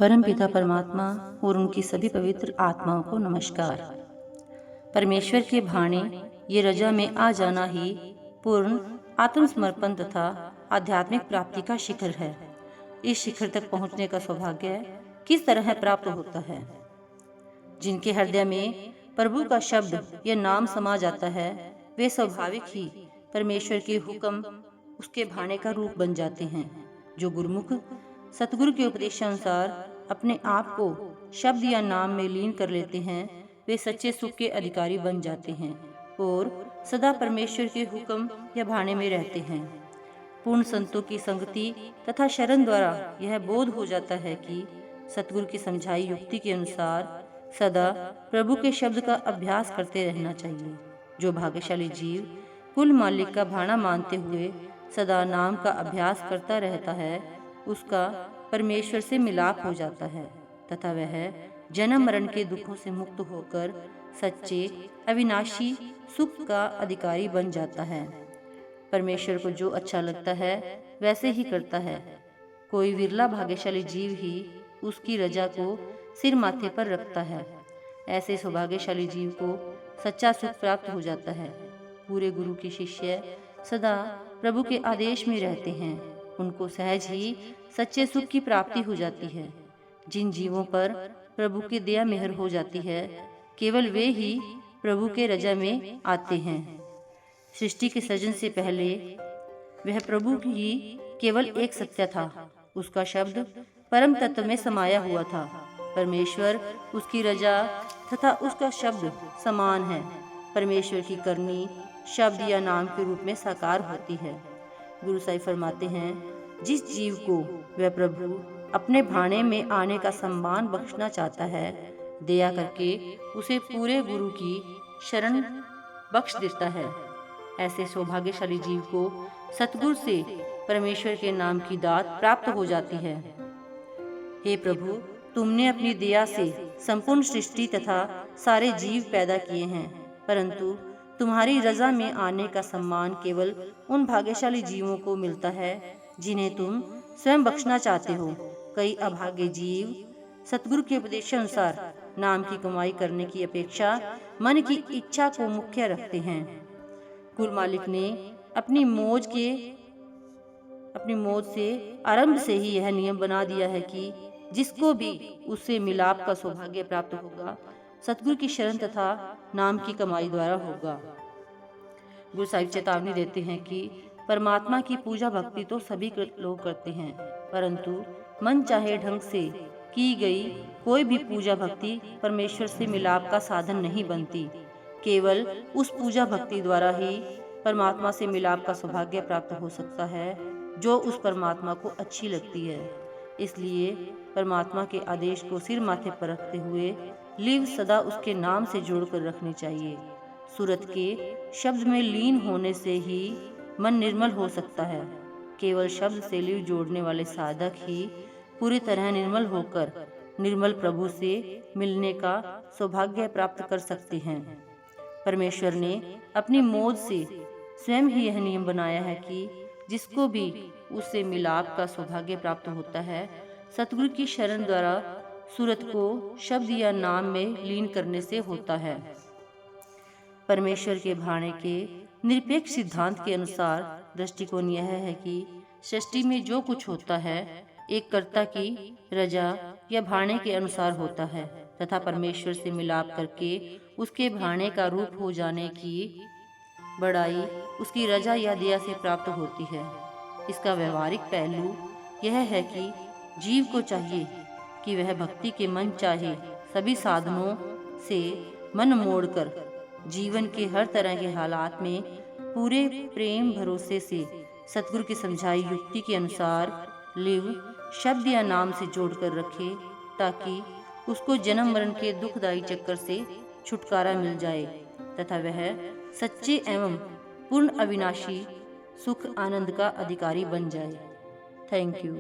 परमपिता परमात्मा और उनकी सभी पवित्र आत्माओं को नमस्कार। परमेश्वर के भाणे ये रजा में आ जाना ही पूर्ण आत्मसमर्पण तथा आध्यात्मिक प्राप्ति का शिखर है। इस शिखर तक पहुंचने का सौभाग्य किस तरह प्राप्त होता है? जिनके हृदय में प्रभु का शब्द या नाम समा जाता है, वे स्वाभाविक ही परमेश्वर के हुक्म उसके भाणे का रूप बन जाते हैं। जो गुरुमुख सतगुरु के उपदेशानुसार अपने आप को शब्द या नाम में लीन कर लेते हैं, वे सच्चे सुख के अधिकारी बन जाते हैं और सदा परमेश्वर के हुक्म या भाणे में रहते हैं। पूर्ण संतों की संगति तथा शरण द्वारा यह बोध हो जाता है कि सतगुरु की समझाई युक्ति के अनुसार सदा प्रभु के शब्द का अभ्यास करते रहना चाहिए। जो भाग्यशाली जीव कुल मालिक का भाणा मानते हुए सदा नाम का अभ्यास करता रहता है, उसका परमेश्वर से मिलाप हो जाता है तथा वह जन्म मरण के दुखों से मुक्त होकर सच्चे अविनाशी सुख का अधिकारी बन जाता है। परमेश्वर को जो अच्छा लगता है वैसे ही करता है। कोई विरला भाग्यशाली जीव ही उसकी रजा को सिर माथे पर रखता है। ऐसे सौभाग्यशाली जीव को सच्चा सुख प्राप्त हो जाता है। पूरे गुरु के शिष्य सदा प्रभु के आदेश में रहते हैं, उनको सहज ही सच्चे सुख की प्राप्ति हो जाती है। जिन जीवों पर प्रभु की दया मेहर हो जाती है, केवल वे ही प्रभु के रजा में आते हैं। सृष्टि के सृजन से पहले वह प्रभु ही केवल एक सत्य था। उसका शब्द परम तत्व में समाया हुआ था। परमेश्वर उसकी रजा तथा उसका शब्द समान है। परमेश्वर की करनी शब्द या नाम के रूप में साकार होती है। गुरु साहिब फरमाते हैं, जिस जीव को वह प्रभु अपने भाणे में आने का सम्मान बख्शना चाहता है, दया करके उसे पूरे गुरु की शरण बख्श देता है। ऐसे सौभाग्यशाली जीव को सतगुरु से परमेश्वर के नाम की दात प्राप्त हो जाती है। हे प्रभु, तुमने अपनी दया से संपूर्ण सृष्टि तथा सारे जीव पैदा किए हैं, परंतु तुम्हारी रजा में आने का सम्मान केवल उन भाग्यशाली जीवों को मिलता है जिन्हें तुम स्वयं बख्शना चाहते हो। कई अभागे जीव सतगुरु के उपदेशानुसार नाम की कमाई करने की अपेक्षा मन की इच्छा को मुख्य रखते हैं। कुल मालिक ने अपनी मौज से आरंभ से ही यह नियम बना दिया है कि जिसको भी उससे मिलाप का सौभाग्य प्राप्त होगा, सतगुरु की शरण तथा नाम की कमाई द्वारा होगा। गुरु साहिब चेतावनी देते हैं कि परमात्मा की पूजा भक्ति तो सभी लोग करते हैं, परंतु मन चाहे ढंग से की गई कोई भी पूजा भक्ति परमेश्वर से मिलाप का साधन नहीं बनती। केवल उस पूजा भक्ति द्वारा ही परमात्मा से मिलाप का सौभाग्य प्राप्त हो सकता है जो उस परमात्मा को अच्छी लगती है। इसलिए परमात्मा के आदेश को सिर माथे पर रखते हुए लीव सदा उसके नाम से जोड़कर रखनी चाहिए। सूरत के शब्द में लीन होने से ही मन निर्मल हो सकता है। केवल शब्द से लीव जोड़ने वाले साधक ही पूरी तरह निर्मल होकर निर्मल प्रभु से मिलने का सौभाग्य प्राप्त कर सकते हैं। परमेश्वर ने अपनी मौज से स्वयं ही यह नियम बनाया है कि जिसको भी उससे मिलाप का सौभाग्य प्राप्त होता है, सतगुरु की शरण द्वारा सूरत को शब्द या नाम में लीन करने से होता है। परमेश्वर के भाणे के निरपेक्ष सिद्धांत के अनुसार दृष्टिकोण यह है कि सृष्टि में जो कुछ होता है एक कर्ता की रजा या भाणे के अनुसार होता है तथा परमेश्वर से मिलाप करके उसके भाणे का रूप हो जाने की बड़ाई उसकी रजा या दया से प्राप्त होती है। इसका व्यवहारिक पहलू यह है कि जीव को चाहिए कि वह भक्ति के मन चाहे सभी साधनों से मन मोड़कर जीवन के हर तरह के हालात में पूरे प्रेम भरोसे से सतगुरु की समझाई युक्ति के अनुसार लिव शब्द या नाम से जोड़कर रखे, ताकि उसको जन्म मरण के दुखदायी चक्कर से छुटकारा मिल जाए तथा वह सच्चे एवं पूर्ण अविनाशी सुख आनंद का अधिकारी बन जाए। Thank you.